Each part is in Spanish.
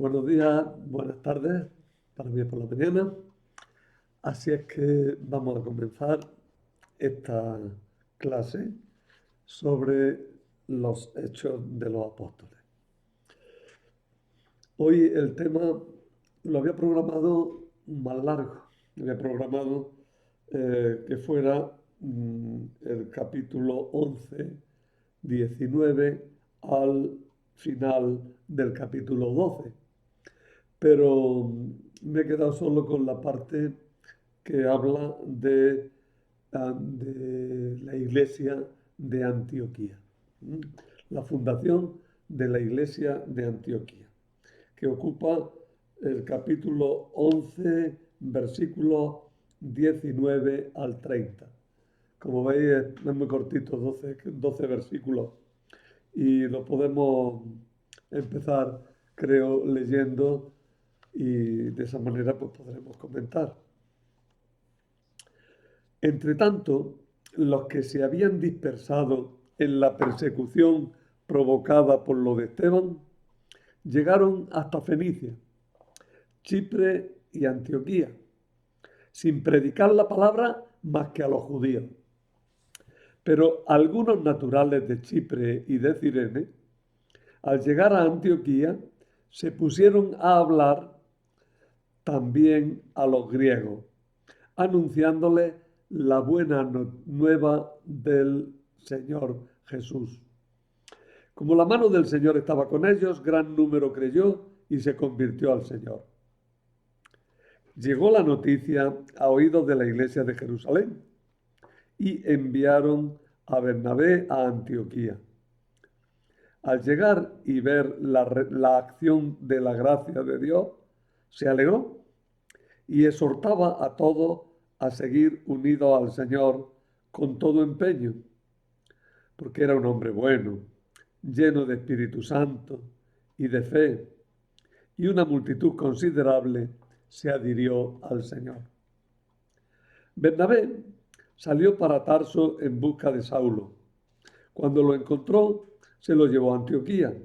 Buenos días, buenas tardes, para mí es por la mañana. Así es que vamos a comenzar esta clase sobre los hechos de los apóstoles. Hoy el tema lo había programado más largo, había programado que fuera el capítulo 11, 19 al final del capítulo 12. Pero me he quedado solo con la parte que habla de la iglesia de Antioquía. ¿Mm? La fundación de la iglesia de Antioquía, que ocupa el capítulo 11, versículos 19 al 30. Como veis, es muy cortito, 12 versículos, y lo podemos empezar, creo, leyendo y de esa manera pues podremos comentar. Entre tanto, los que se habían dispersado en la persecución provocada por lo de Esteban llegaron hasta Fenicia, Chipre y Antioquía, sin predicar la palabra más que a los judíos. Pero algunos naturales de Chipre y de Cirene, al llegar a Antioquía, se pusieron a hablar también a los griegos, anunciándoles la buena nueva del Señor Jesús. Como la mano del Señor estaba con ellos, gran número creyó y se convirtió al Señor. Llegó la noticia a oídos de la iglesia de Jerusalén y enviaron a Bernabé a Antioquía. Al llegar y ver la acción de la gracia de Dios, se alegró y exhortaba a todos a seguir unidos al Señor con todo empeño, porque era un hombre bueno, lleno de Espíritu Santo y de fe, y una multitud considerable se adhirió al Señor. Bernabé salió para Tarso en busca de Saulo. Cuando lo encontró, se lo llevó a Antioquía.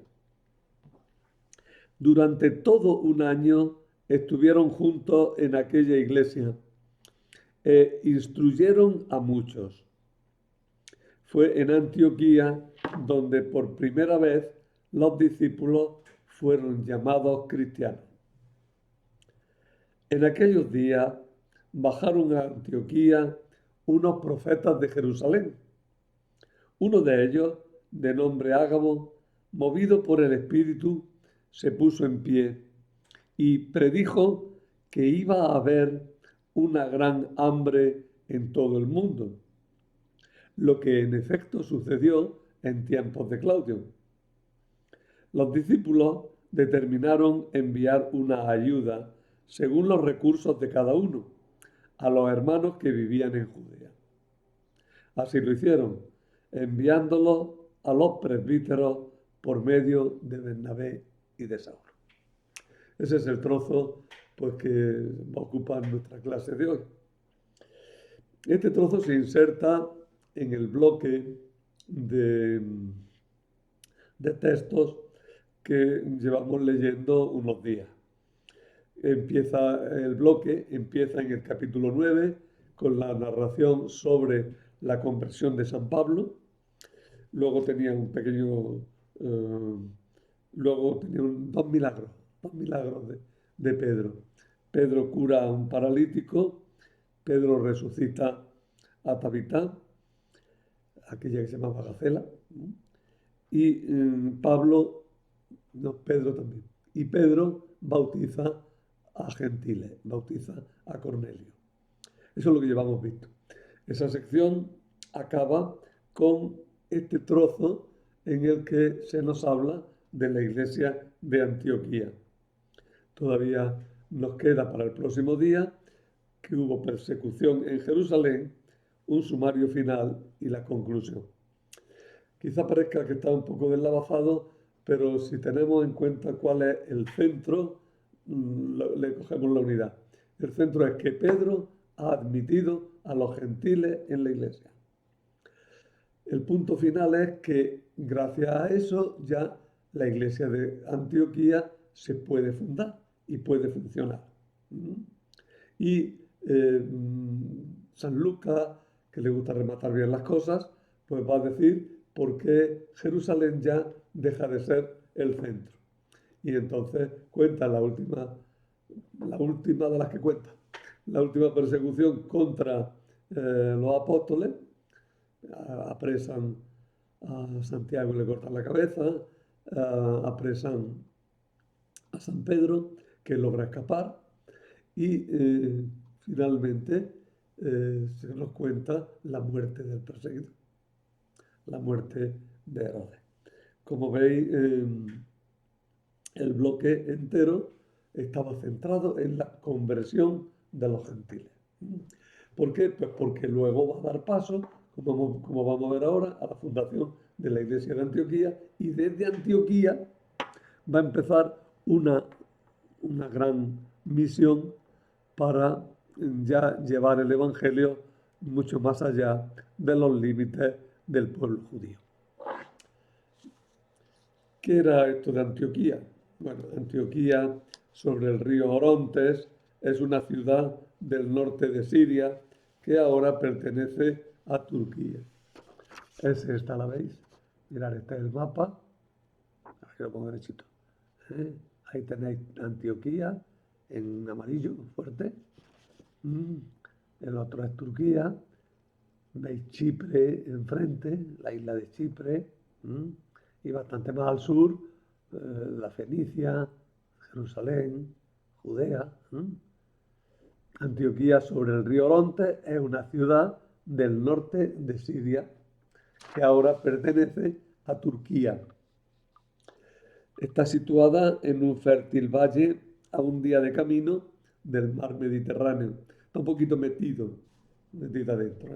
Durante todo un año estuvieron juntos en aquella iglesia e instruyeron a muchos. Fue en Antioquía donde por primera vez los discípulos fueron llamados cristianos. En aquellos días bajaron a Antioquía unos profetas de Jerusalén. Uno de ellos, de nombre Ágabo, movido por el Espíritu, se puso en pie y predijo que iba a haber una gran hambre en todo el mundo, lo que en efecto sucedió en tiempos de Claudio. Los discípulos determinaron enviar una ayuda según los recursos de cada uno a los hermanos que vivían en Judea. Así lo hicieron, enviándolo a los presbíteros por medio de Bernabé y de Saulo. Ese es el trozo pues, que va a ocupar nuestra clase de hoy. Este trozo se inserta en el bloque de textos que llevamos leyendo unos días. El bloque empieza en el capítulo 9 con la narración sobre la conversión de San Pablo. Luego tenía un pequeño... luego tenía dos milagros de Pedro. Pedro cura a un paralítico, Pedro resucita a Tabitá, aquella que se llamaba Gacela, y Pedro también. Y Pedro bautiza a gentiles, bautiza a Cornelio. Eso es lo que llevamos visto. Esa sección acaba con este trozo en el que se nos habla de la iglesia de Antioquía. Todavía nos queda para el próximo día que hubo persecución en Jerusalén, un sumario final y la conclusión. Quizá parezca que está un poco deslavazado, pero si tenemos en cuenta cuál es el centro, le cogemos la unidad. El centro es que Pedro ha admitido a los gentiles en la iglesia. El punto final es que gracias a eso ya la iglesia de Antioquía se puede fundar y puede funcionar. Y San Lucas, que le gusta rematar bien las cosas, pues va a decir por qué Jerusalén ya deja de ser el centro. Y entonces cuenta la última de las que cuenta, la última persecución contra los apóstoles. Apresan a Santiago y le cortan la cabeza, apresan a San Pedro, que logra escapar, y finalmente se nos cuenta la muerte del perseguido, la muerte de Herodes. Como veis, el bloque entero estaba centrado en la conversión de los gentiles. ¿Por qué? Pues porque luego va a dar paso, como vamos a ver ahora, a la fundación de la Iglesia de Antioquía, y desde Antioquía va a empezar una gran misión para ya llevar el Evangelio mucho más allá de los límites del pueblo judío. ¿Qué era esto de Antioquía? Bueno, Antioquía, sobre el río Orontes, es una ciudad del norte de Siria que ahora pertenece a Turquía. Es esta, ¿la veis? Mirad, este es el mapa. Aquí lo pongo derechito. Ahí tenéis Antioquía en amarillo fuerte. El otro es Turquía. Veis Chipre enfrente, la isla de Chipre. Y bastante más al sur, la Fenicia, Jerusalén, Judea. Antioquía, sobre el río Orontes, es una ciudad del norte de Siria que ahora pertenece a Turquía. Está situada en un fértil valle a un día de camino del mar Mediterráneo. Está un poquito metida adentro,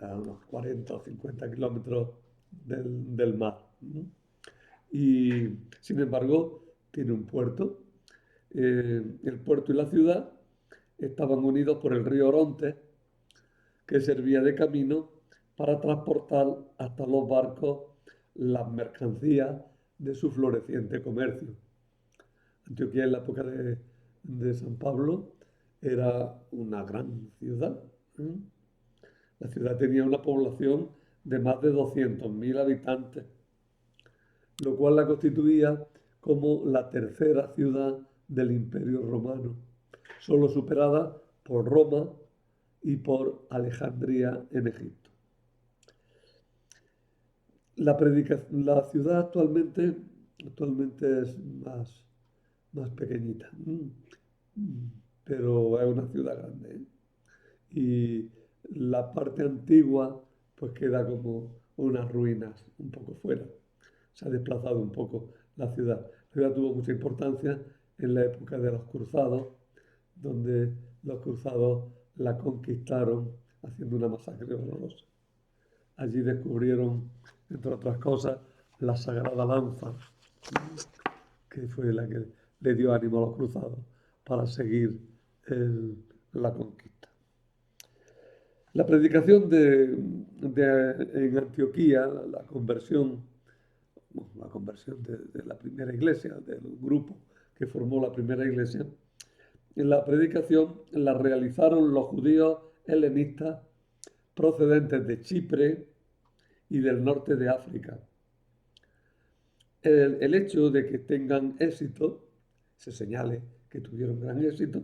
a unos 40 o 50 kilómetros del mar. Y sin embargo tiene un puerto. El puerto y la ciudad estaban unidos por el río Orontes, que servía de camino para transportar hasta los barcos las mercancías de su floreciente comercio. Antioquía en la época de San Pablo era una gran ciudad. La ciudad tenía una población de más de 200.000 habitantes, lo cual la constituía como la tercera ciudad del Imperio Romano, solo superada por Roma y por Alejandría en Egipto. La ciudad actualmente es más pequeñita, pero es una ciudad grande. Y la parte antigua pues queda como unas ruinas un poco fuera. Se ha desplazado un poco la ciudad. La ciudad tuvo mucha importancia en la época de los cruzados, donde los cruzados la conquistaron haciendo una masacre horrorosa. Allí descubrieron, entre otras cosas, la sagrada lanza, que fue la que le dio ánimo a los cruzados para seguir la conquista. La predicación en Antioquía, la conversión de la primera iglesia, del grupo que formó la primera iglesia, en la predicación la realizaron los judíos helenistas procedentes de Chipre y del norte de África. El hecho de que tengan éxito, se señale que tuvieron gran éxito,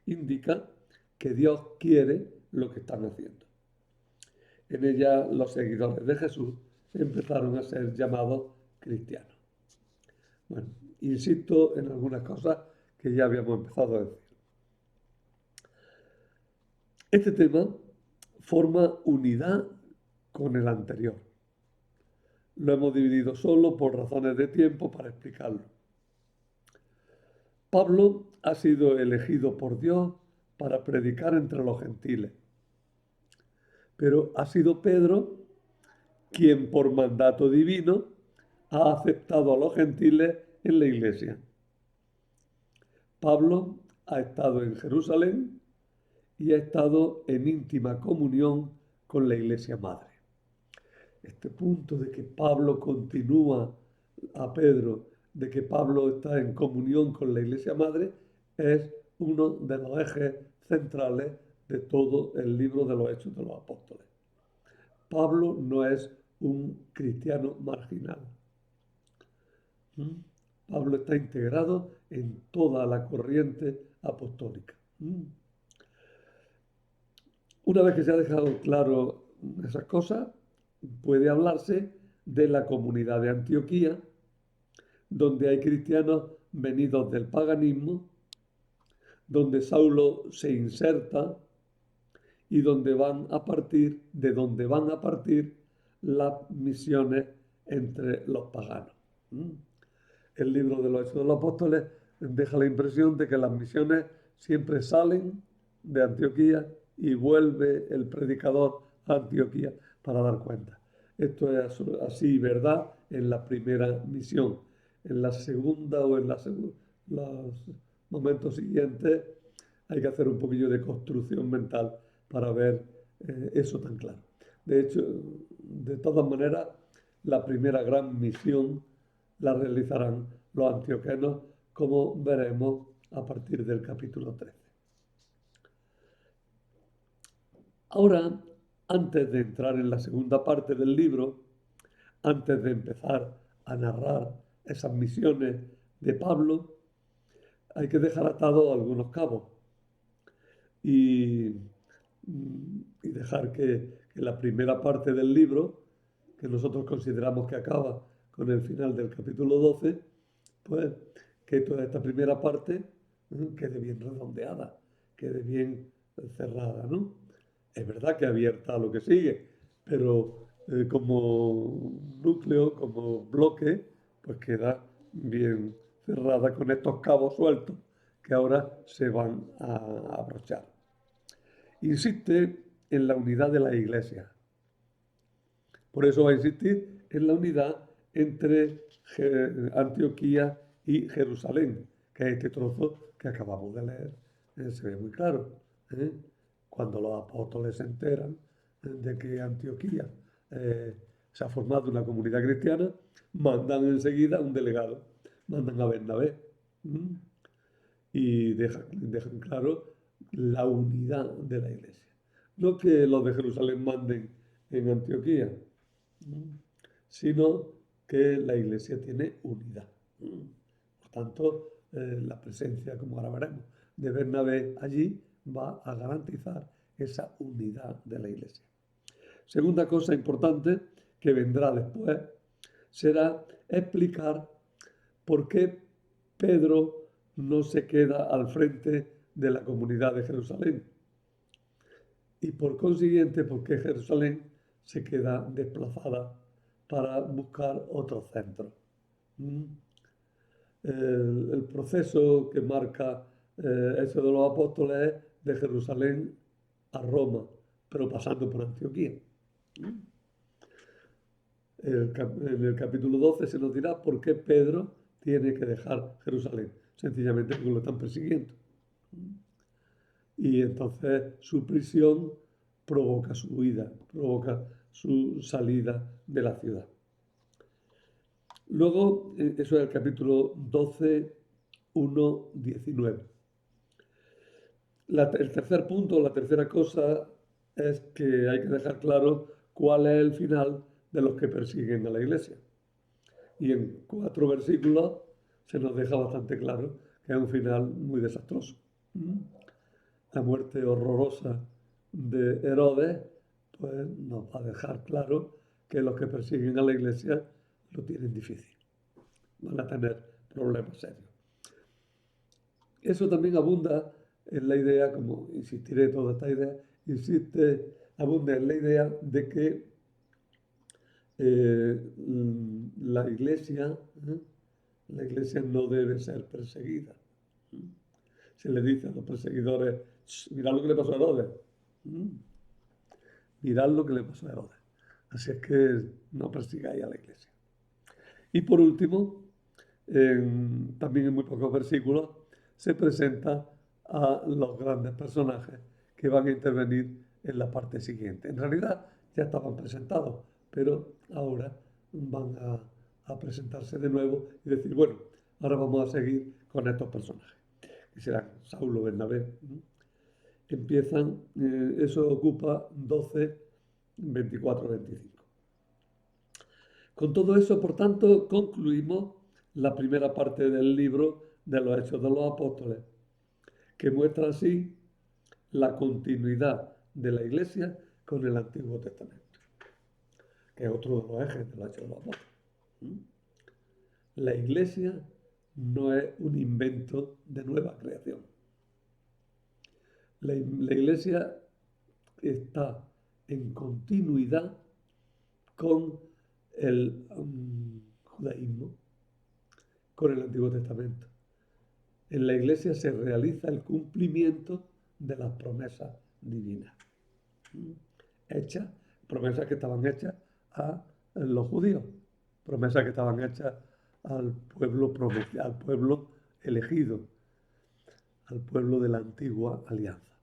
indica que Dios quiere lo que están haciendo. En ella los seguidores de Jesús empezaron a ser llamados cristianos. Bueno, insisto en algunas cosas que ya habíamos empezado a decir. Este tema forma unidad con el anterior. Lo hemos dividido solo por razones de tiempo para explicarlo. Pablo ha sido elegido por Dios para predicar entre los gentiles, pero ha sido Pedro quien por mandato divino ha aceptado a los gentiles en la iglesia. Pablo ha estado en Jerusalén y ha estado en íntima comunión con la iglesia madre. Este punto de que Pablo continúa a Pedro de que Pablo está en comunión con la Iglesia Madre es uno de los ejes centrales de todo el libro de los Hechos de los Apóstoles. Pablo no es un cristiano marginal. ¿Mm? Pablo está integrado en toda la corriente apostólica. Una vez que se ha dejado claro esas cosas, puede hablarse de la comunidad de Antioquía, donde hay cristianos venidos del paganismo, donde Saulo se inserta y donde de donde van a partir las misiones entre los paganos. El libro de los Hechos de los Apóstoles deja la impresión de que las misiones siempre salen de Antioquía y vuelve el predicador a Antioquía para dar cuenta. Esto es así, ¿verdad? En la primera misión. En la segunda o en los momentos siguientes hay que hacer un poquillo de construcción mental para ver eso tan claro. De hecho, de todas maneras, la primera gran misión la realizarán los antioquenos, como veremos a partir del capítulo 13. Ahora, antes de entrar en la segunda parte del libro, antes de empezar a narrar esas misiones de Pablo, hay que dejar atados algunos cabos y, y dejar que la primera parte del libro, que nosotros consideramos que acaba con el final del capítulo 12, pues que toda esta primera parte quede bien redondeada, quede bien cerrada, ¿no? Es verdad que abierta a lo que sigue, pero como núcleo, como bloque, pues queda bien cerrada con estos cabos sueltos que ahora se van a abrochar. Insiste en la unidad de la Iglesia. Por eso va a insistir en la unidad entre Antioquía y Jerusalén, que es este trozo que acabamos de leer. Se ve muy claro. Cuando los apóstoles se enteran de que Antioquía se ha formado una comunidad cristiana, mandan enseguida un delegado, mandan a Bernabé y dejan claro la unidad de la iglesia. No que los de Jerusalén manden en Antioquía, sino que la iglesia tiene unidad. Por tanto, la presencia, como ahora veremos, de Bernabé allí va a garantizar esa unidad de la iglesia. Segunda cosa importante que vendrá después será explicar por qué Pedro no se queda al frente de la comunidad de Jerusalén y por consiguiente por qué Jerusalén se queda desplazada para buscar otro centro. El proceso que marca eso de los apóstoles es de Jerusalén a Roma, pero pasando por Antioquía. En el capítulo 12 se nos dirá por qué Pedro tiene que dejar Jerusalén, sencillamente porque lo están persiguiendo. Y entonces su prisión provoca su huida, provoca su salida de la ciudad. Luego, eso es el capítulo 12, 1, 19. El tercer punto, la tercera cosa, es que hay que dejar claro cuál es el final de los que persiguen a la iglesia. Y en 4 versículos se nos deja bastante claro que es un final muy desastroso. La muerte horrorosa de Herodes, pues nos va a dejar claro que los que persiguen a la iglesia lo tienen difícil. Van a tener problemas serios. Eso también abunda en la idea, como insistiré en toda esta idea, abunda en la idea de que la iglesia no debe ser perseguida. Se le dice a los perseguidores, mirad lo que le pasó a Herodes. Mirad lo que le pasó a Herodes. Así es que no persigáis a la iglesia. Y por último, también en muy pocos versículos, se presenta a los grandes personajes que van a intervenir en la parte siguiente. En realidad ya estaban presentados, pero ahora van a a presentarse de nuevo y decir, bueno, ahora vamos a seguir con estos personajes, que serán Saulo, Bernabé. Empiezan, eso ocupa 12, 24, 25. Con todo eso, por tanto, concluimos la primera parte del libro de los Hechos de los Apóstoles, que muestra así la continuidad de la Iglesia con el Antiguo Testamento, que es otro de los ejes de los Hechos de los Apóstoles. La Iglesia no es un invento de nueva creación. La Iglesia está en continuidad con el judaísmo, con el Antiguo Testamento. En la Iglesia se realiza el cumplimiento de las promesas divinas, promesas que estaban hechas a los judíos, promesas que estaban hechas al pueblo elegido, al pueblo de la antigua alianza.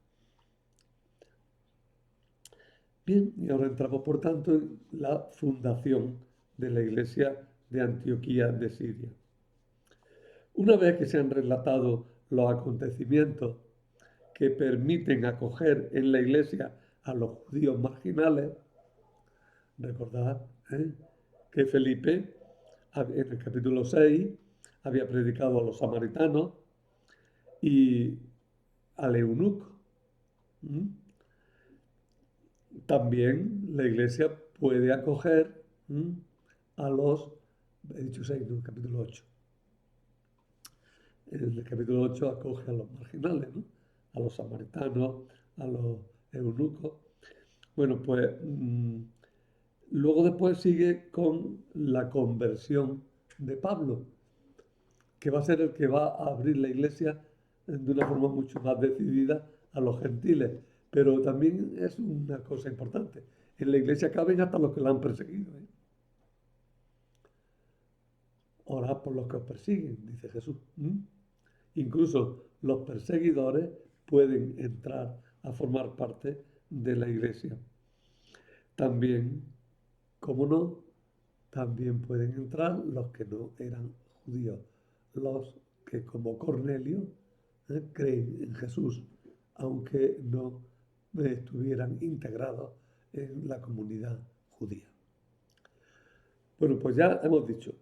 Bien, y ahora entramos, por tanto, en la fundación de la Iglesia de Antioquía de Siria. Una vez que se han relatado los acontecimientos que permiten acoger en la Iglesia a los judíos marginales, recordad que Felipe, en el capítulo 6, había predicado a los samaritanos y al eunuco. También la Iglesia puede acoger a los, he dicho 6, no, capítulo 8. En el capítulo 8 acoge a los marginales, ¿no? A los samaritanos, a los eunucos. Bueno, pues luego después sigue con la conversión de Pablo, que va a ser el que va a abrir la Iglesia de una forma mucho más decidida a los gentiles. Pero también es una cosa importante. En la Iglesia caben hasta los que la han perseguido. Orad por los que os persiguen, dice Jesús. Incluso los perseguidores pueden entrar a formar parte de la Iglesia. También, como no, también pueden entrar los que no eran judíos, los que como Cornelio creen en Jesús, aunque no estuvieran integrados en la comunidad judía. Bueno, pues ya hemos dicho,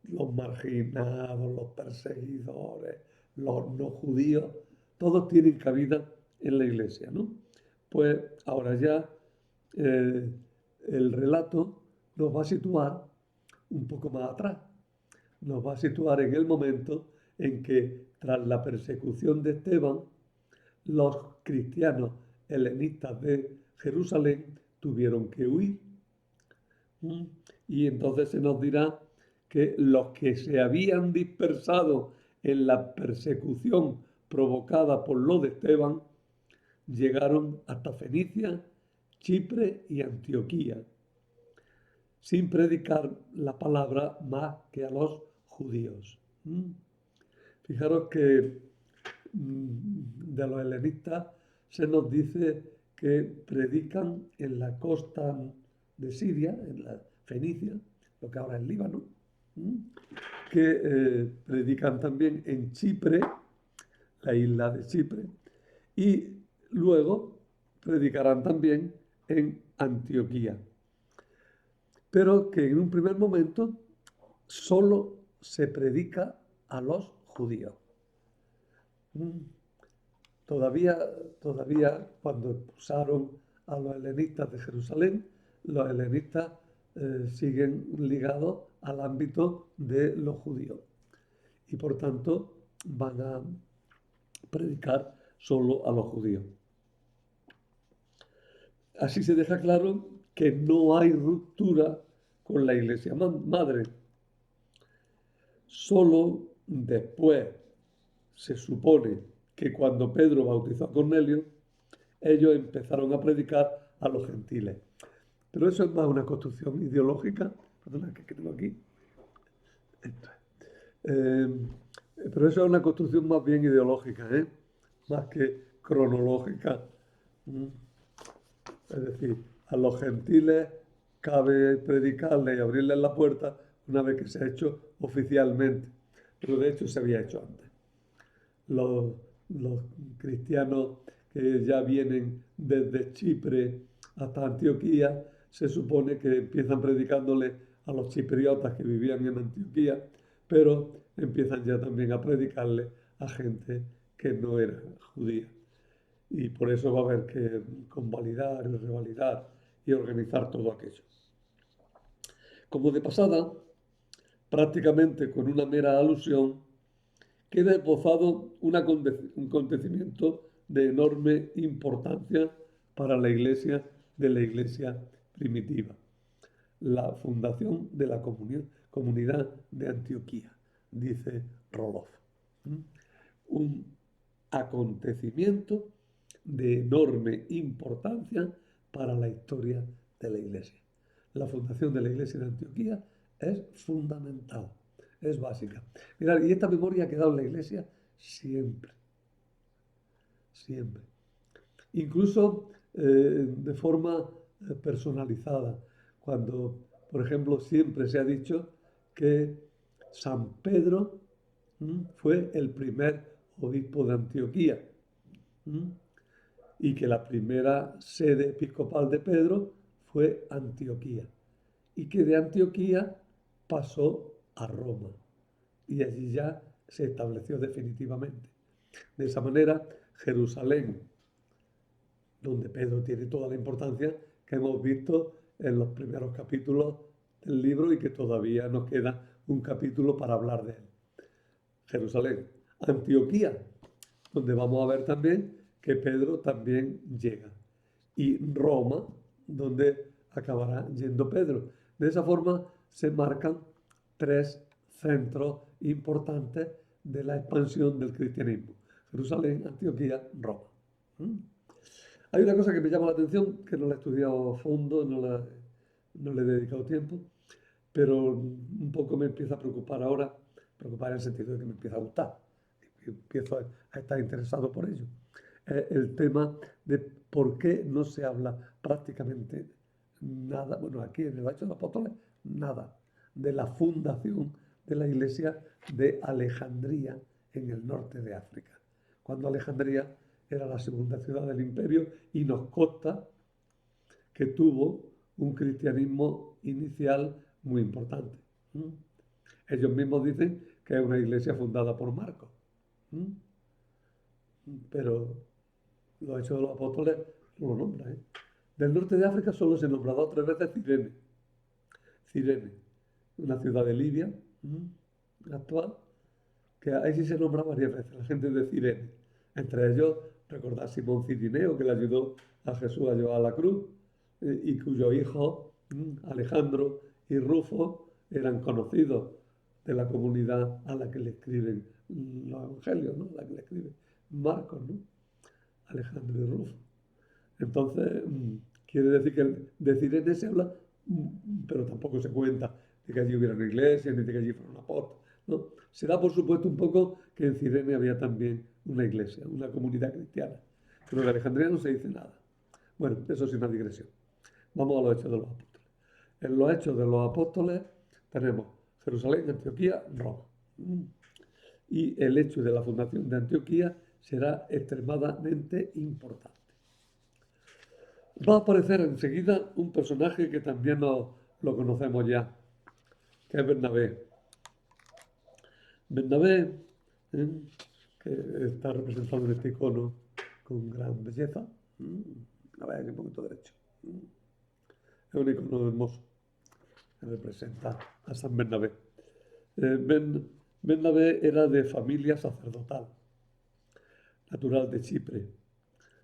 los marginados, los perseguidores, los no judíos, todos tienen cabida en la Iglesia, ¿no? Pues ahora ya el relato nos va a situar un poco más atrás, nos va a situar en el momento en que tras la persecución de Esteban, los cristianos helenistas de Jerusalén tuvieron que huir. Y entonces se nos dirá que los que se habían dispersado en la persecución provocada por lo de Esteban llegaron hasta Fenicia, Chipre y Antioquía, sin predicar la palabra más que a los judíos. Fijaros que de los helenistas se nos dice que predican en la costa de Siria, en la Fenicia, lo que ahora es Líbano, que predican también en Chipre, la isla de Chipre, y luego predicarán también en Antioquía. Pero que en un primer momento solo se predica a los judíos. Todavía cuando expulsaron a los helenistas de Jerusalén, los helenistas siguen ligados al ámbito de los judíos y por tanto van a predicar solo a los judíos. Así se deja claro que no hay ruptura con la Iglesia madre. Solo después se supone que cuando Pedro bautizó a Cornelio, ellos empezaron a predicar a los gentiles. Pero eso es más una construcción ideológica. Perdona, que tengo aquí. Pero eso es una construcción más bien ideológica, más que cronológica. Es decir, a los gentiles cabe predicarles y abrirles la puerta una vez que se ha hecho oficialmente, pero de hecho se había hecho antes. Los cristianos que ya vienen desde Chipre hasta Antioquía, se supone que empiezan predicándole a los chipriotas que vivían en Antioquía, pero empiezan ya también a predicarle a gente que no era judía. Y por eso va a haber que convalidar y revalidar y organizar todo aquello. Como de pasada, prácticamente con una mera alusión, queda esbozado un acontecimiento de enorme importancia para la iglesia de la iglesia primitiva, la fundación de la comunidad de Antioquía, dice Roloff. Un acontecimiento de enorme importancia para la historia de la iglesia. La fundación de la iglesia de Antioquía es fundamental, es básica. Mirad, y esta memoria ha quedado en la iglesia siempre, siempre. Incluso de forma personalizada. Cuando, por ejemplo, siempre se ha dicho que San Pedro fue el primer obispo de Antioquía y que la primera sede episcopal de Pedro fue Antioquía y que de Antioquía pasó a Roma y allí ya se estableció definitivamente. De esa manera, Jerusalén, donde Pedro tiene toda la importancia que hemos visto en los primeros capítulos del libro y que todavía nos queda un capítulo para hablar de él. Jerusalén, Antioquía, donde vamos a ver también que Pedro también llega, y Roma, donde acabará yendo Pedro. De esa forma se marcan tres centros importantes de la expansión del cristianismo: Jerusalén, Antioquía, Roma. Hay una cosa que me llama la atención, que no la he estudiado a fondo, no le he dedicado tiempo, pero un poco me empieza a preocupar ahora, preocupar en el sentido de que me empieza a gustar, empiezo a estar interesado por ello. El tema de por qué no se habla prácticamente nada, bueno, aquí en el Hechos de los Apóstoles, nada, de la fundación de la iglesia de Alejandría en el norte de África, cuando Alejandría era la segunda ciudad del imperio y nos consta que tuvo un cristianismo inicial muy importante. Ellos mismos dicen que es una iglesia fundada por Marcos, pero los Hechos de los Apóstoles no lo nombran. Del norte de África solo se nombra 2 o 3 veces Cirene. Cirene, una ciudad de Libia actual, que ahí sí se nombra varias veces, la gente de Cirene. Entre ellos, recordar Simón Cirineo, que le ayudó a Jesús a llevar a la cruz, y cuyo hijo, Alejandro y Rufo, eran conocidos de la comunidad a la que le escriben los evangelios, ¿no? A la que le escribe Marcos, ¿no? Alejandro y Rufo. Entonces, quiere decir que de Cirene se habla, pero tampoco se cuenta de que allí hubiera una iglesia, ni de que allí fuera un apóstol, ¿no? Se da por supuesto un poco que en Cirene había también una iglesia, una comunidad cristiana, pero de Alejandría no se dice nada. Bueno, eso es una digresión. Vamos a los Hechos de los Apóstoles. En los Hechos de los Apóstoles tenemos Jerusalén, Antioquía, Roma. Y el hecho de la fundación de Antioquía será extremadamente importante. Va a aparecer enseguida un personaje que también lo conocemos ya, que es Bernabé. Bernabé, que está representado en este icono con gran belleza. A ver, un poquito derecho. Es un icono hermoso que representa a San Bernabé. Bernabé era de familia sacerdotal, natural de Chipre.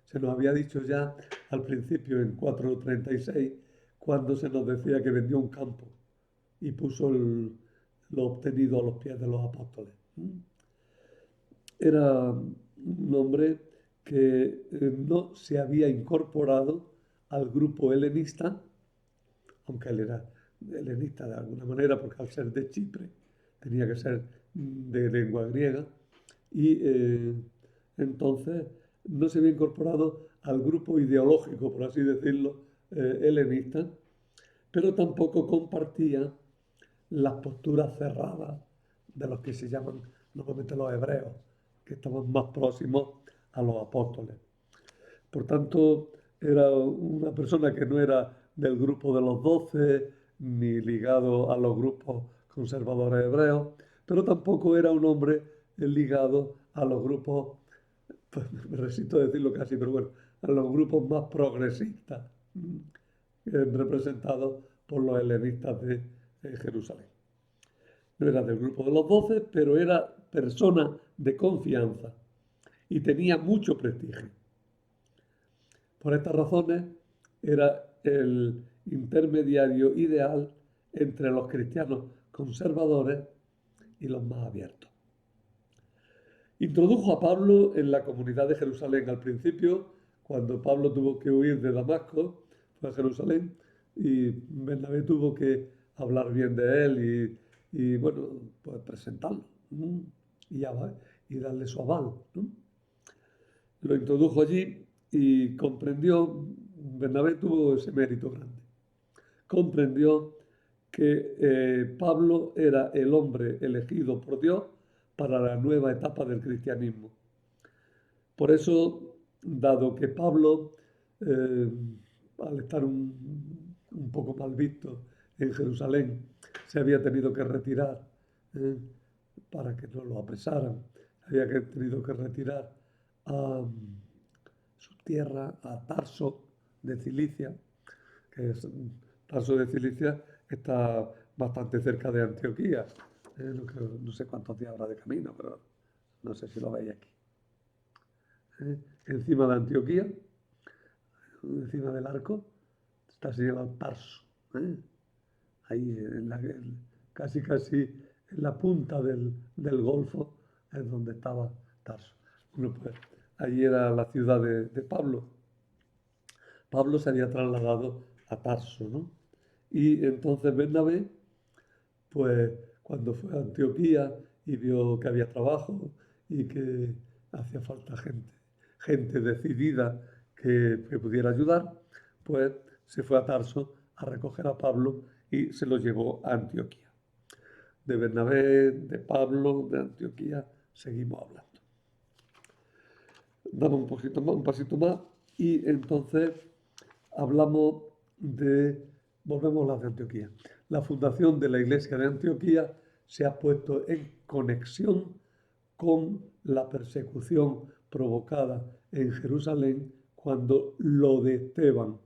Se nos había dicho ya al principio, en 436, cuando se nos decía que vendió un campo y puso lo obtenido a los pies de los apóstoles. Era un hombre que no se había incorporado al grupo helenista, aunque él era helenista de alguna manera, porque al ser de Chipre tenía que ser de lengua griega, y entonces no se había incorporado al grupo ideológico, por así decirlo, helenista, pero tampoco compartía las posturas cerradas de los que se llaman normalmente los hebreos, que estaban más próximos a los apóstoles. Por tanto, era una persona que no era del grupo de los 12, ni ligado a los grupos conservadores hebreos, pero tampoco era un hombre ligado a los grupos, pues me resisto a decirlo casi, pero bueno, a los grupos más progresistas, representados por los helenistas de Jerusalén. No era del grupo de los 12, pero era persona de confianza y tenía mucho prestigio. Por estas razones, era el intermediario ideal entre los cristianos conservadores y los más abiertos. Introdujo a Pablo en la comunidad de Jerusalén al principio, cuando Pablo tuvo que huir de Damasco, fue a Jerusalén, y Bernabé tuvo que hablar bien de él y bueno, pues presentarlo y darle su aval, ¿no? Lo introdujo allí y comprendió, Bernabé tuvo ese mérito grande, comprendió que Pablo era el hombre elegido por Dios para la nueva etapa del cristianismo. Por eso, dado que Pablo, al estar un poco mal visto en Jerusalén, se había tenido que retirar para que no lo apresaran, había tenido que retirar a su tierra, a Tarso de Cilicia, que es, Tarso de Cilicia está bastante cerca de Antioquía. No sé cuántos días habrá de camino, pero no sé si lo veis aquí. Encima de Antioquía, encima del arco, está señalado Tarso. Ahí, casi en la punta del Golfo, es donde estaba Tarso. Bueno, pues allí era la ciudad de Pablo. Pablo se había trasladado a Tarso, ¿no? Y entonces Bernabé, pues cuando fue a Antioquía y vio que había trabajo y que hacía falta gente decidida que pudiera ayudar, pues se fue a Tarso a recoger a Pablo y se lo llevó a Antioquía. De Bernabé, de Pablo, de Antioquía, seguimos hablando. Damos un poquito más, un pasito más y entonces volvemos a las de Antioquía. La fundación de la iglesia de Antioquía se ha puesto en conexión con la persecución provocada en Jerusalén cuando lo de Esteban,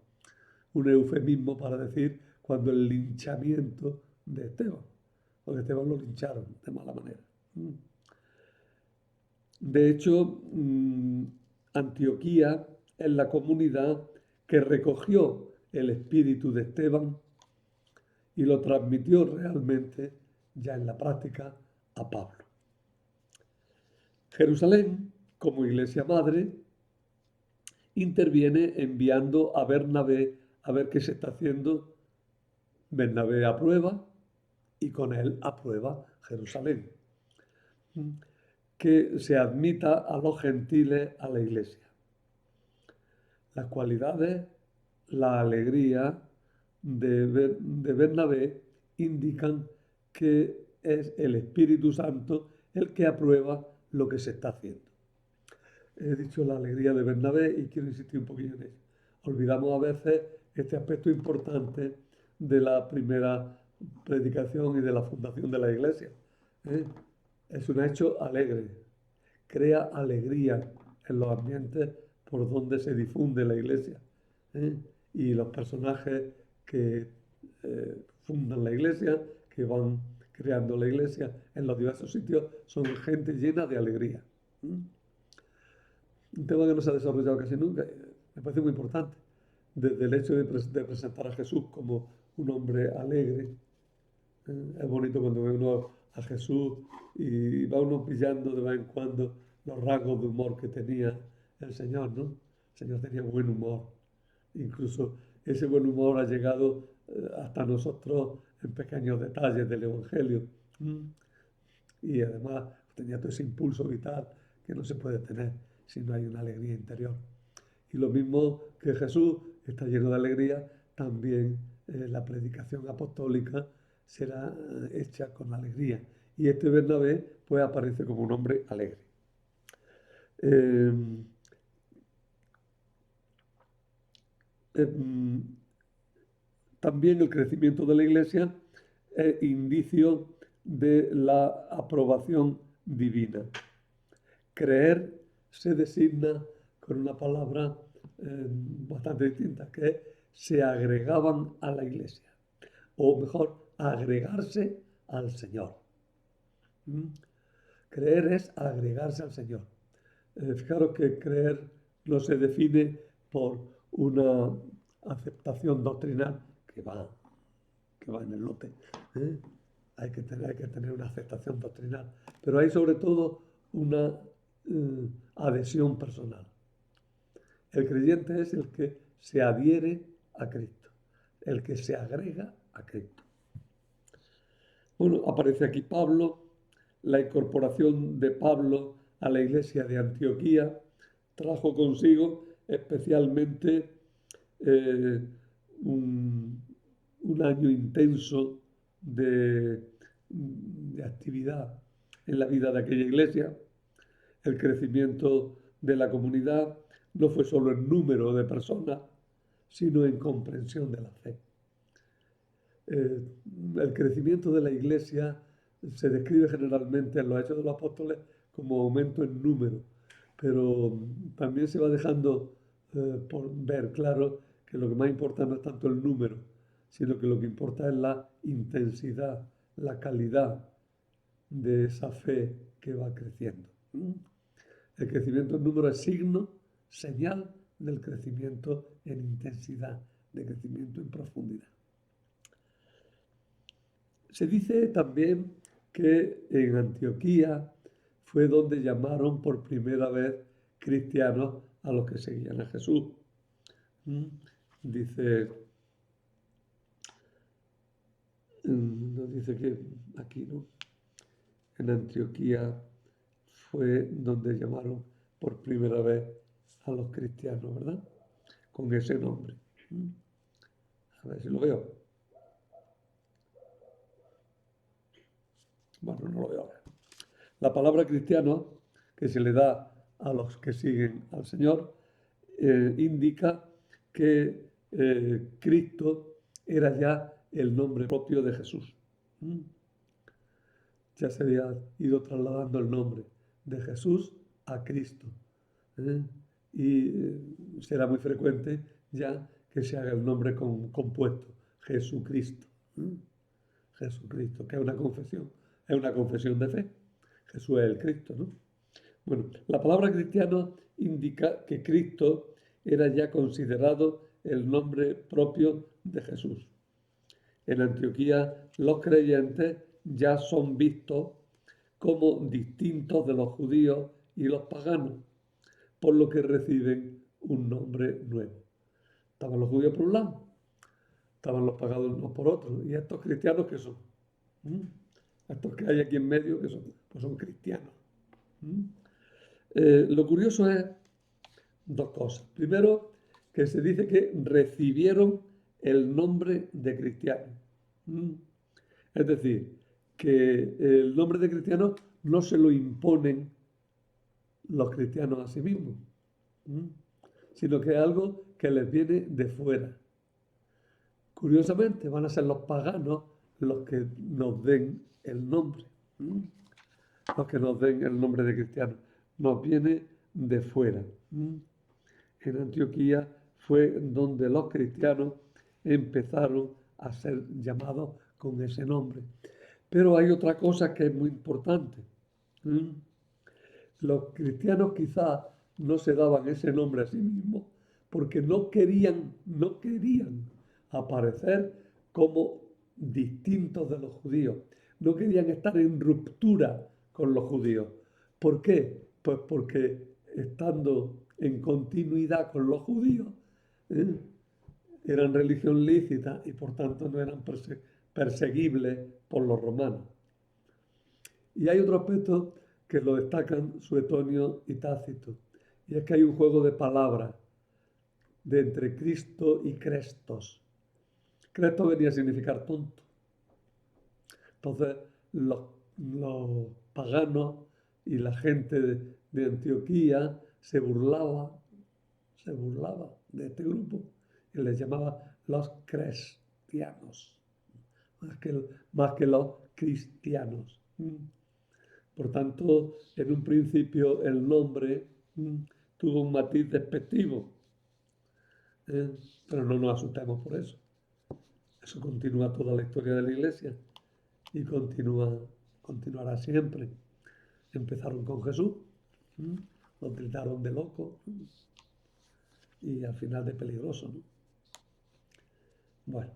un eufemismo para decir cuando el linchamiento de Esteban, porque Esteban lo lincharon de mala manera. De hecho, Antioquía es la comunidad que recogió el espíritu de Esteban y lo transmitió realmente ya en la práctica a Pablo. Jerusalén, como iglesia madre, interviene enviando a Bernabé a ver qué se está haciendo. Bernabé aprueba y con él aprueba Jerusalén. Que se admita a los gentiles a la iglesia. Las cualidades, la alegría de Bernabé indican que es el Espíritu Santo el que aprueba lo que se está haciendo. He dicho la alegría de Bernabé y quiero insistir un poquillo en ello. Olvidamos a veces este aspecto importante de la primera predicación y de la fundación de la iglesia. Es un hecho alegre, crea alegría en los ambientes por donde se difunde la iglesia. Y los personajes que fundan la iglesia, que van creando la iglesia en los diversos sitios, son gente llena de alegría. Un tema que no se ha desarrollado casi nunca, me parece muy importante, desde el hecho de presentar a Jesús como un hombre alegre. Es bonito cuando ve uno a Jesús y va uno pillando de vez en cuando los rasgos de humor que tenía el Señor, ¿no? El Señor tenía buen humor. Incluso ese buen humor ha llegado hasta nosotros en pequeños detalles del Evangelio. Y además tenía todo ese impulso vital que no se puede tener si no hay una alegría interior. Y lo mismo que Jesús está lleno de alegría, también la predicación apostólica será hecha con alegría. Y este Bernabé pues aparece como un hombre alegre. Eh, eh, También el crecimiento de la Iglesia es indicio de la aprobación divina. Creer se designa con una palabra bastante distinta, que es se agregaban a la Iglesia, o mejor, agregarse al Señor. ¿Mm? Creer es agregarse al Señor. Fijaros que creer no se define por una aceptación doctrinal que va en el lote. ¿eh? Hay que tener una aceptación doctrinal. Pero hay sobre todo una adhesión personal. El creyente es el que se adhiere a Cristo, el que se agrega a Cristo. Bueno, aparece aquí Pablo, la incorporación de Pablo a la iglesia de Antioquía trajo consigo especialmente un año intenso de actividad en la vida de aquella iglesia. El crecimiento de la comunidad no fue solo en número de personas, sino en comprensión de la fe. El crecimiento de la iglesia se describe generalmente en los Hechos de los Apóstoles como aumento en número, pero también se va dejando por ver claro que lo que más importa no es tanto el número, sino que lo que importa es la intensidad, la calidad de esa fe que va creciendo. El crecimiento en número es signo, señal del crecimiento en intensidad, de crecimiento en profundidad. Se dice también que en Antioquía fue donde llamaron por primera vez cristianos a los que seguían a Jesús. Nos dice que aquí, ¿no? En Antioquía fue donde llamaron por primera vez a los cristianos, ¿verdad? Con ese nombre. A ver si lo veo. Bueno, no lo veo ahora. La palabra cristiano que se le da a los que siguen al Señor indica que Cristo era ya el nombre propio de Jesús. Ya se había ido trasladando el nombre de Jesús a Cristo. Y será muy frecuente ya que se haga el nombre compuesto, Jesucristo. Jesucristo, que es una confesión de fe. Jesús es el Cristo, ¿no? Bueno, la palabra cristiano indica que Cristo era ya considerado el nombre propio de Jesús. En Antioquía los creyentes ya son vistos como distintos de los judíos y los paganos, por lo que reciben un nombre nuevo. Estaban los judíos por un lado, estaban los paganos por otro. ¿Y estos cristianos qué son? Estos que hay aquí en medio, ¿qué son? Pues son cristianos. Lo curioso es dos cosas. Primero, que se dice que recibieron el nombre de cristiano. Es decir, que el nombre de cristiano no se lo imponen los cristianos a sí mismos, sino que es algo que les viene de fuera. Curiosamente, van a ser los paganos los que nos den el nombre, los que nos den el nombre de cristiano. Nos viene de fuera. En Antioquía fue donde los cristianos empezaron a ser llamados con ese nombre. Pero hay otra cosa que es muy importante. Los cristianos quizás no se daban ese nombre a sí mismos porque no querían aparecer como distintos de los judíos. No querían estar en ruptura con los judíos. ¿Por qué? Pues porque estando en continuidad con los judíos, eran religión lícita y por tanto no eran perseguibles por los romanos. Y hay otro aspecto que lo destacan Suetonio y Tácito, y es que hay un juego de palabras de entre Cristo y Crestos. Cristo venía a significar tonto. Entonces los paganos y la gente de Antioquía se burlaba de este grupo y les llamaba los cristianos, más que los cristianos. Por tanto, en un principio el nombre tuvo un matiz despectivo, pero no nos asustemos por eso. Eso continúa toda la historia de la Iglesia y continuará siempre. Empezaron con Jesús, lo tildaron de loco y al final de peligroso, ¿no? Bueno,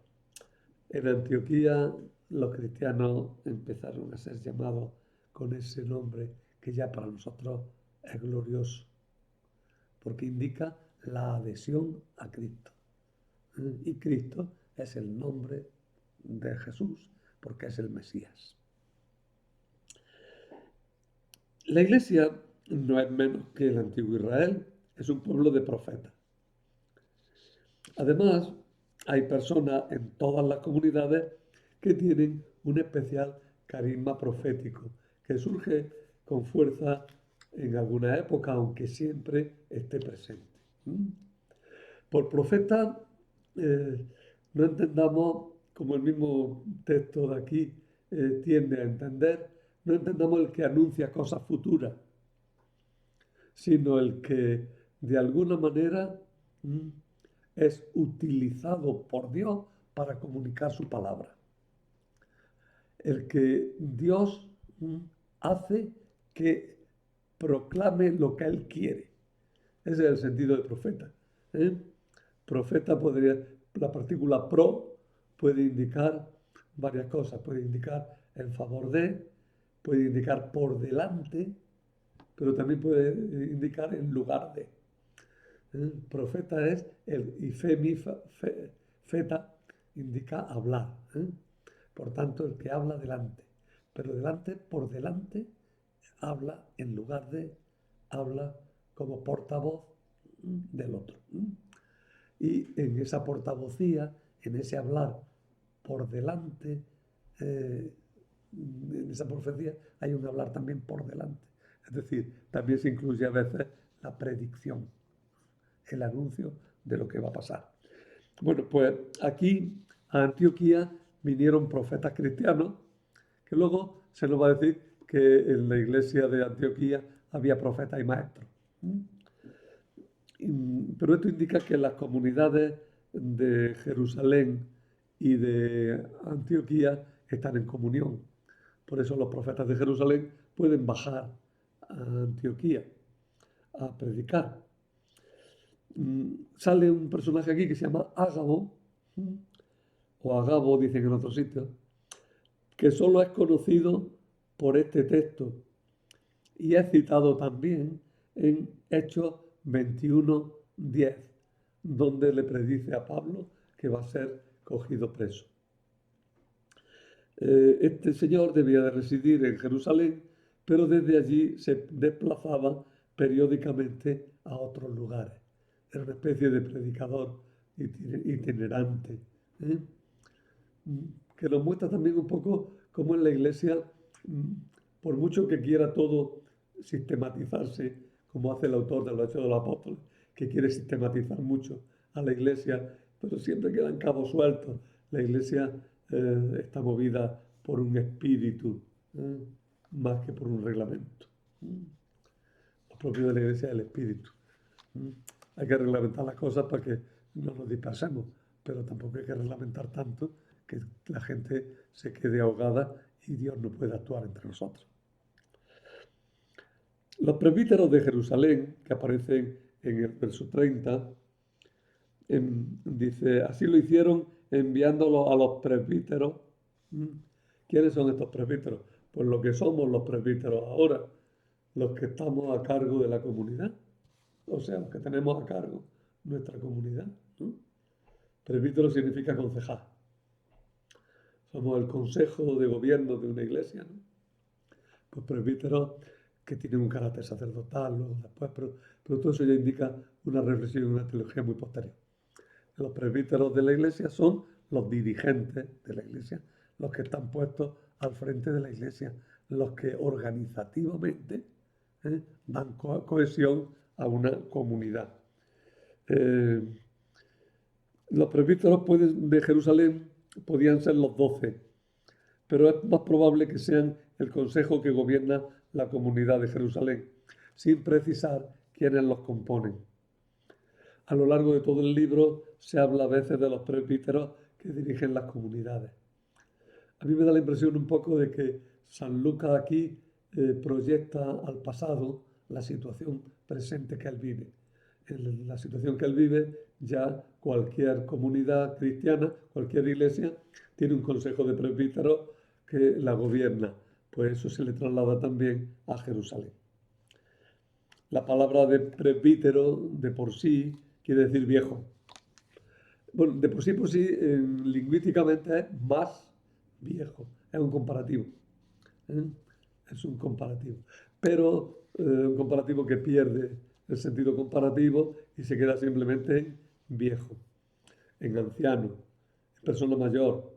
en Antioquía los cristianos empezaron a ser llamados con ese nombre que ya para nosotros es glorioso, porque indica la adhesión a Cristo. Y Cristo es el nombre de Jesús, porque es el Mesías. La Iglesia no es menos que el antiguo Israel, es un pueblo de profetas. Además, hay personas en todas las comunidades que tienen un especial carisma profético, que surge con fuerza en alguna época, aunque siempre esté presente. Por profeta, no entendamos, como el mismo texto de aquí tiende a entender, no entendamos el que anuncia cosas futuras, sino el que de alguna manera es utilizado por Dios para comunicar su palabra. El que Dios hace que proclame lo que Él quiere. Ese es el sentido de profeta. Profeta la partícula pro puede indicar varias cosas. Puede indicar en favor de, puede indicar por delante, pero también puede indicar en lugar de. Profeta es y feta indica hablar. Por tanto, el que habla delante. Pero delante, por delante, habla en lugar de, habla como portavoz del otro. Y en esa portavocía, en ese hablar por delante, en esa profecía hay un hablar también por delante. Es decir, también se incluye a veces la predicción, el anuncio de lo que va a pasar. Bueno, pues aquí a Antioquía vinieron profetas cristianos, que luego se nos va a decir que en la iglesia de Antioquía había profetas y maestros. Pero esto indica que las comunidades de Jerusalén y de Antioquía están en comunión. Por eso los profetas de Jerusalén pueden bajar a Antioquía a predicar. Sale un personaje aquí que se llama Ágabo, o Agabo dicen en otros sitios, que solo es conocido por este texto y es citado también en Hechos 21:10, donde le predice a Pablo que va a ser cogido preso. Este señor debía de residir en Jerusalén, pero desde allí se desplazaba periódicamente a otros lugares. Era una especie de predicador itinerante, que nos muestra también un poco cómo en la iglesia, por mucho que quiera todo sistematizarse, como hace el autor de los Hechos de los Apóstoles, que quiere sistematizar mucho a la iglesia, pero siempre quedan cabos sueltos. La iglesia está movida por un espíritu, más que por un reglamento. Lo propio de la iglesia es el espíritu. Hay que reglamentar las cosas para que no nos dispersemos, pero tampoco hay que reglamentar tanto que la gente se quede ahogada y Dios no pueda actuar entre nosotros. Los presbíteros de Jerusalén, que aparecen en el verso 30, dice, así lo hicieron enviándolo a los presbíteros. ¿Quiénes son estos presbíteros? Pues lo que somos los presbíteros ahora, los que estamos a cargo de la comunidad, o sea, los que tenemos a cargo nuestra comunidad. Presbítero significa concejal. Somos el consejo de gobierno de una iglesia, ¿no? Pues presbíteros que tienen un carácter sacerdotal, luego después, pero todo eso ya indica una reflexión y una teología muy posterior. Los presbíteros de la iglesia son los dirigentes de la iglesia, los que están puestos al frente de la Iglesia, los que organizativamente dan cohesión a una comunidad. Los presbíteros de Jerusalén podían ser los 12, pero es más probable que sean el consejo que gobierna la comunidad de Jerusalén, sin precisar quiénes los componen. A lo largo de todo el libro se habla a veces de los presbíteros que dirigen las comunidades. A mí me da la impresión un poco de que San Lucas aquí proyecta al pasado la situación presente que él vive. En la situación que él vive, ya cualquier comunidad cristiana, cualquier iglesia, tiene un consejo de presbíteros que la gobierna. Pues eso se le traslada también a Jerusalén. La palabra de presbítero de por sí quiere decir viejo. Bueno, de por sí, lingüísticamente es más viejo. Es un comparativo. Es un comparativo. Pero un comparativo que pierde el sentido comparativo y se queda simplemente en viejo, en anciano, en persona mayor.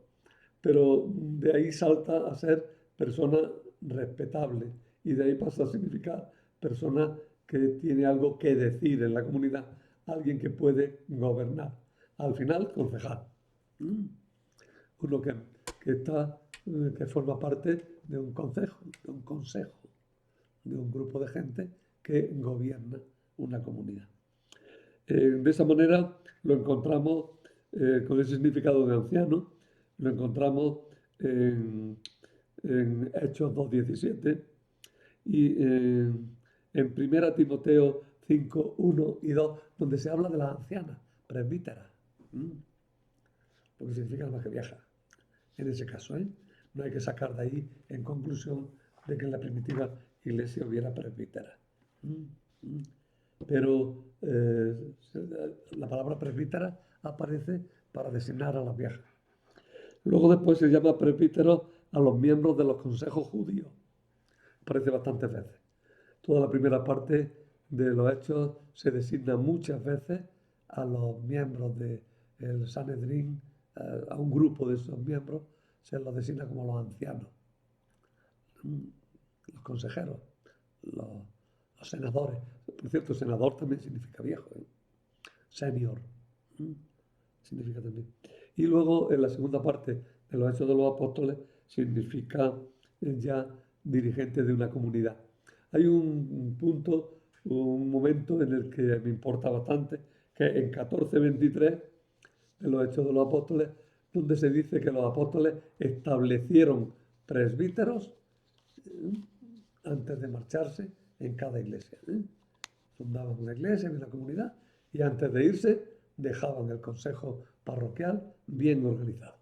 Pero de ahí salta a ser persona respetable y de ahí pasa a significar persona que tiene algo que decir en la comunidad, alguien que puede gobernar. Al final, concejal. Uno que forma parte de un consejo, de un grupo de gente que gobierna una comunidad. De esa manera lo encontramos con ese significado de anciano, lo encontramos en Hechos 2:17 y en 1 Timoteo 5, 1 y 2, donde se habla de las ancianas, presbíteras, lo que significa más que vieja, en ese caso. No hay que sacar de ahí en conclusión de que en la primitiva iglesia hubiera presbíteras. Pero la palabra presbítera aparece para designar a las viejas. Luego después se llama presbíteros a los miembros de los consejos judíos. Aparece bastantes veces. Toda la primera parte de los Hechos se designa muchas veces a los miembros del Sanedrín, a un grupo de esos miembros se los designa como los ancianos, los consejeros, los senadores. Por cierto, senador también significa viejo. Senior significa también. Y luego en la segunda parte de los Hechos de los Apóstoles significa ya dirigente de una comunidad. Hay un punto, un momento en el que me importa bastante, que es en 14:23 de los Hechos de los Apóstoles, donde se dice que los apóstoles establecieron presbíteros antes de marcharse en cada iglesia. Fundaban una iglesia, una comunidad, y antes de irse dejaban el consejo parroquial bien organizado.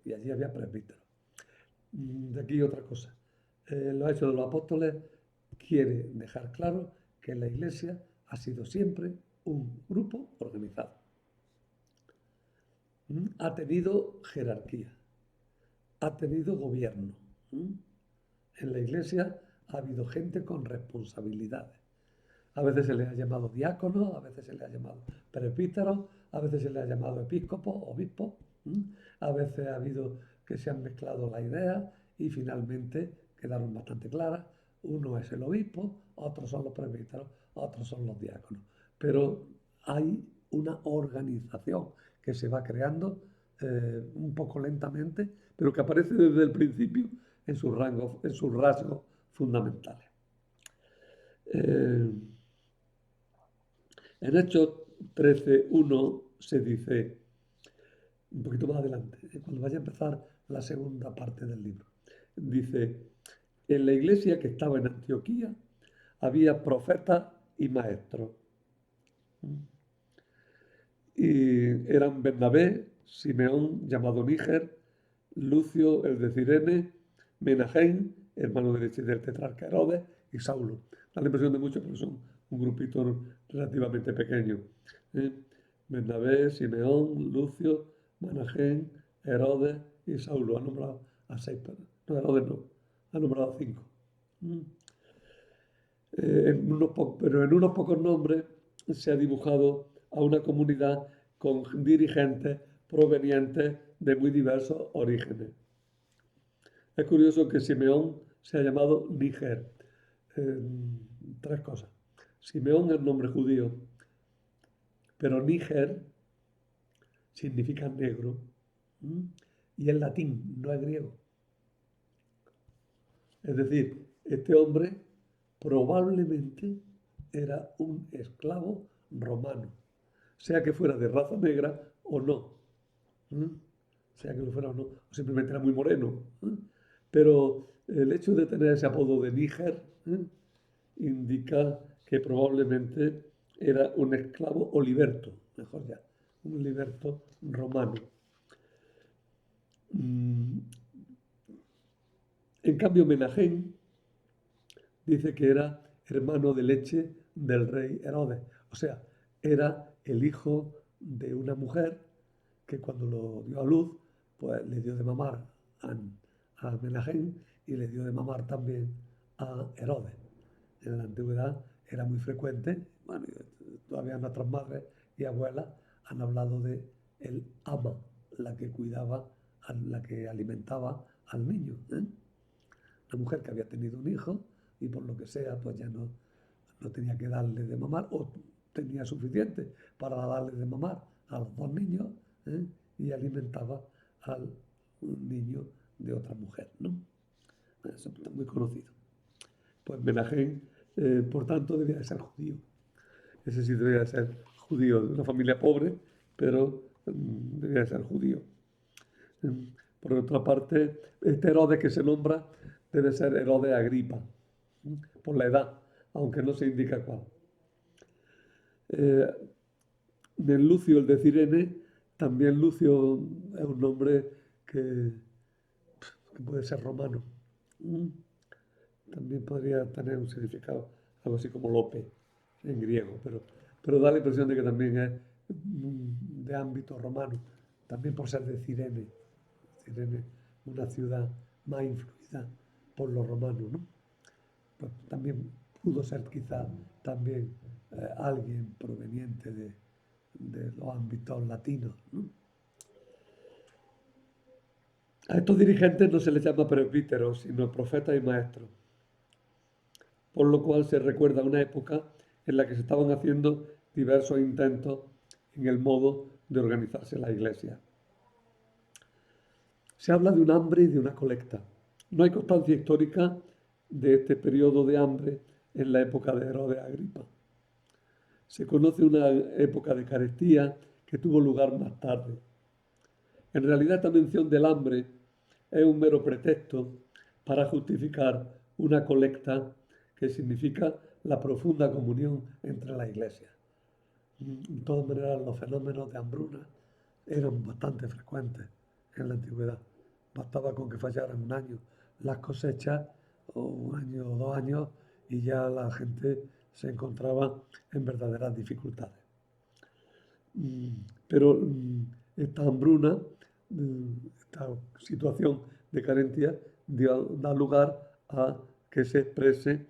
Y allí había presbíteros. De aquí otra cosa. Los Hechos de los Apóstoles quiere dejar claro que la iglesia ha sido siempre un grupo organizado. Ha tenido jerarquía, ha tenido gobierno. En la iglesia ha habido gente con responsabilidades. A veces se les ha llamado diáconos, a veces se les ha llamado presbíteros, a veces se les ha llamado episcopos, obispos. A veces ha habido que se han mezclado las ideas y finalmente quedaron bastante claras. Uno es el obispo, otros son los presbíteros, otros son los diáconos. Pero hay una organización que se va creando un poco lentamente, pero que aparece desde el principio en sus rasgos fundamentales. En Hechos 13:1 se dice, un poquito más adelante, cuando vaya a empezar la segunda parte del libro, dice, en la iglesia que estaba en Antioquía había profetas y maestros. Y eran Bernabé, Simeón, llamado Níger, Lucio, el de Cirene, Menagén, hermano derecho del tetrarca Herodes, y Saulo. Da la impresión de muchos, pero son un grupito relativamente pequeño. Bernabé, Simeón, Lucio, Menagén, Herodes y Saulo. Ha nombrado a 6, no, Herodes no, ha nombrado a 5. Pero en unos pocos nombres se ha dibujado a una comunidad con dirigentes provenientes de muy diversos orígenes. Es curioso que Simeón se ha llamado Níger. Eh, Tres cosas. Simeón es nombre judío, pero Níger significa negro. ¿Mm? Y es latín, no es griego. Es decir, este hombre probablemente era un esclavo romano, sea que fuera de raza negra o no. ¿Mm? Sea que lo fuera o no, o simplemente era muy moreno. ¿Eh? Pero el hecho de tener ese apodo de Níger indica que probablemente era un esclavo o liberto, mejor ya, un liberto romano. Mm, En cambio, Menagén dice que era hermano de leche del rey Herodes. O sea, era el hijo de una mujer que cuando lo dio a luz, pues le dio de mamar a Menagén y le dio de mamar también a Herodes. En la antigüedad era muy frecuente, bueno, todavía nuestras madres y abuelas han hablado de el ama, la que cuidaba, la que alimentaba al niño. ¿Eh? Una mujer que había tenido un hijo y por lo que sea, pues ya no tenía que darle de mamar o tenía suficiente para darle de mamar a los dos niños, ¿eh? Y alimentaba al niño de otra mujer, ¿no? Eso está muy conocido. Pues Menagén, por tanto, debía de ser judío. Ese sí debía de ser judío, de una familia pobre, pero debía de ser judío. Por otra parte, este Herodes que se nombra debe ser Herodes Agripa, por la edad, aunque no se indica cuál. Eh, de Lucio, el de Cirene, también Lucio es un nombre que puede ser romano. También podría tener un significado, algo así como Lope en griego, pero da la impresión de que también es de ámbito romano, también por ser de Cirene. Cirene, una ciudad más influida por los romanos, ¿no? Pues también pudo ser quizá también alguien proveniente de los ámbitos latinos, ¿no? A estos dirigentes no se les llama presbíteros, sino profetas y maestros, por lo cual se recuerda una época en la que se estaban haciendo diversos intentos en el modo de organizarse la iglesia. Se habla de un hambre y de una colecta. No hay constancia histórica de este periodo de hambre en la época de Herodes Agripa. Se conoce una época de carestía que tuvo lugar más tarde. En realidad, esta mención del hambre es un mero pretexto para justificar una colecta que significa la profunda comunión entre la iglesia. De todas maneras, los fenómenos de hambruna eran bastante frecuentes en la antigüedad. Bastaba con que fallaran un año las cosechas, o un año o 2 años, y ya la gente se encontraba en verdaderas dificultades. Pero esta hambruna, esta situación de carestía, da lugar a que se exprese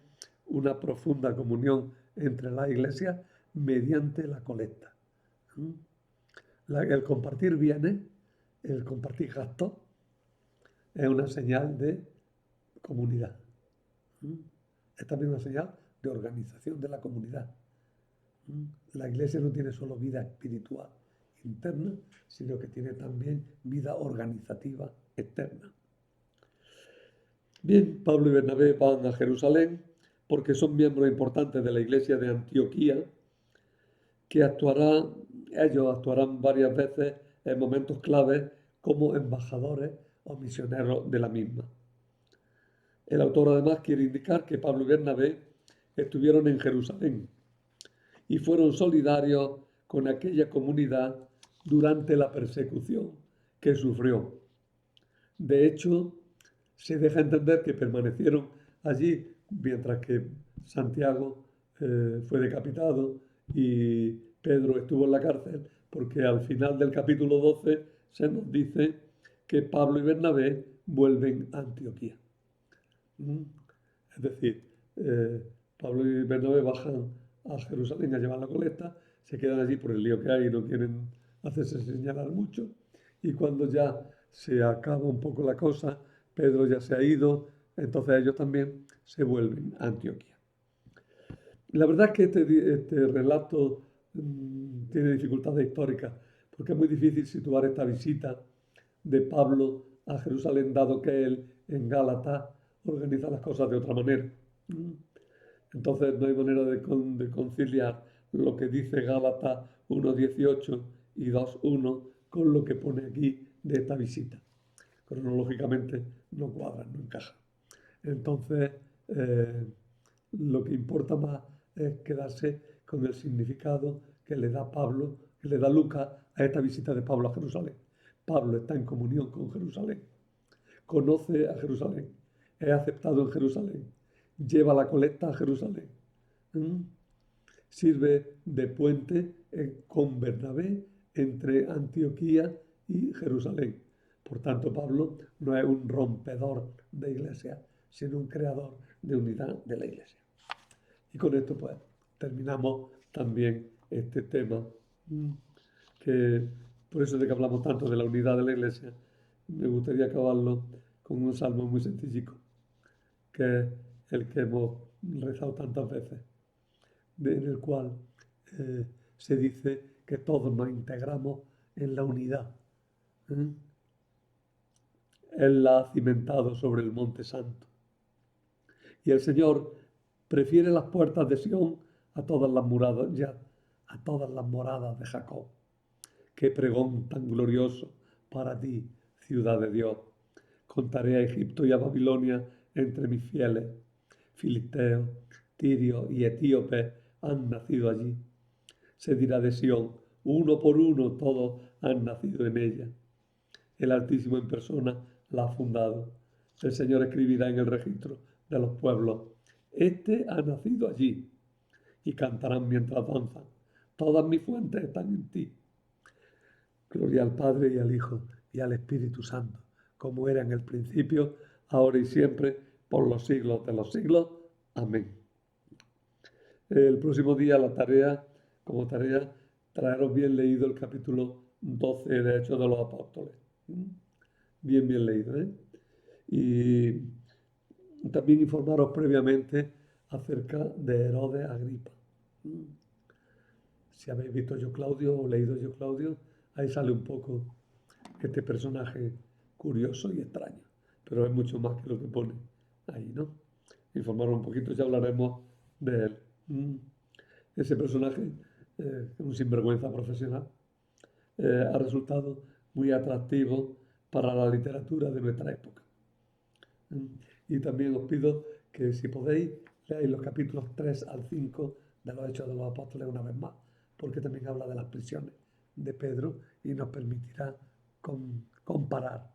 una profunda comunión entre las iglesias mediante la colecta. El compartir bienes, el compartir gastos, es una señal de comunidad. Es también una señal de organización de la comunidad. La iglesia no tiene solo vida espiritual interna, sino que tiene también vida organizativa externa. Bien, Pablo y Bernabé van a Jerusalén porque son miembros importantes de la iglesia de Antioquía, que ellos actuarán varias veces en momentos claves como embajadores o misioneros de la misma. El autor además quiere indicar que Pablo y Bernabé estuvieron en Jerusalén y fueron solidarios con aquella comunidad durante la persecución que sufrió. De hecho, se deja entender que permanecieron allí mientras que Santiago fue decapitado y Pedro estuvo en la cárcel, porque al final del capítulo 12 se nos dice que Pablo y Bernabé vuelven a Antioquía. Es decir, Pablo y Bernabé bajan a Jerusalén a llevar la colecta, se quedan allí por el lío que hay y no quieren hacerse señalar mucho, y cuando ya se acaba un poco la cosa, Pedro ya se ha ido, entonces ellos también se vuelven a Antioquía. La verdad es que este relato tiene dificultades históricas, porque es muy difícil situar esta visita de Pablo a Jerusalén, dado que él en Gálatas organiza las cosas de otra manera. Mm. Entonces no hay manera de conciliar lo que dice Gálatas 1.18 y 2.1 con lo que pone aquí de esta visita. Cronológicamente no cuadran, no encajan. Entonces, lo que importa más es quedarse con el significado que le da Pablo, que le da Lucas a esta visita de Pablo a Jerusalén. Pablo está en comunión con Jerusalén, conoce a Jerusalén, es aceptado en Jerusalén, lleva la colecta a Jerusalén, ¿m? Sirve de puente con Bernabé entre Antioquía y Jerusalén. Por tanto, Pablo no es un rompedor de iglesia, sino un creador de unidad de la iglesia. Y con esto pues terminamos también este tema, que por eso de que hablamos tanto de la unidad de la iglesia, me gustaría acabarlo con un salmo muy sencillico, que es el que hemos rezado tantas veces, en el cual se dice que todos nos integramos en la unidad. ¿eh? Él la ha cimentado sobre el Monte Santo. Y el Señor prefiere las puertas de Sión a todas las muradas, ya, a todas las moradas de Jacob. Qué pregón tan glorioso para ti, ciudad de Dios. Contaré a Egipto y a Babilonia entre mis fieles. Filisteos, tirios y etíopes han nacido allí. Se dirá de Sión, uno por uno todos han nacido en ella. El Altísimo en persona la ha fundado. El Señor escribirá en el registro de los pueblos, este ha nacido allí, y cantarán mientras danzan. Todas mis fuentes están en ti. Gloria al Padre y al Hijo y al Espíritu Santo, como era en el principio, ahora y siempre, por los siglos de los siglos. Amén. El próximo día como tarea, traeros bien leído el capítulo 12 de Hechos de los Apóstoles. Bien leído, ¿eh? Y también informaros previamente acerca de Herodes Agripa. Si habéis visto Yo Claudio o leído Yo Claudio, ahí sale un poco este personaje curioso y extraño, pero es mucho más que lo que pone ahí, ¿no? Informaros un poquito, ya hablaremos de él. Ese personaje, un sinvergüenza profesional, ha resultado muy atractivo para la literatura de nuestra época. Y también os pido que si podéis, leáis los capítulos 3 al 5 de los Hechos de los Apóstoles una vez más, porque también habla de las prisiones de Pedro y nos permitirá comparar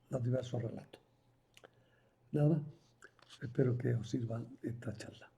los diversos relatos. Nada, espero que os sirva esta charla.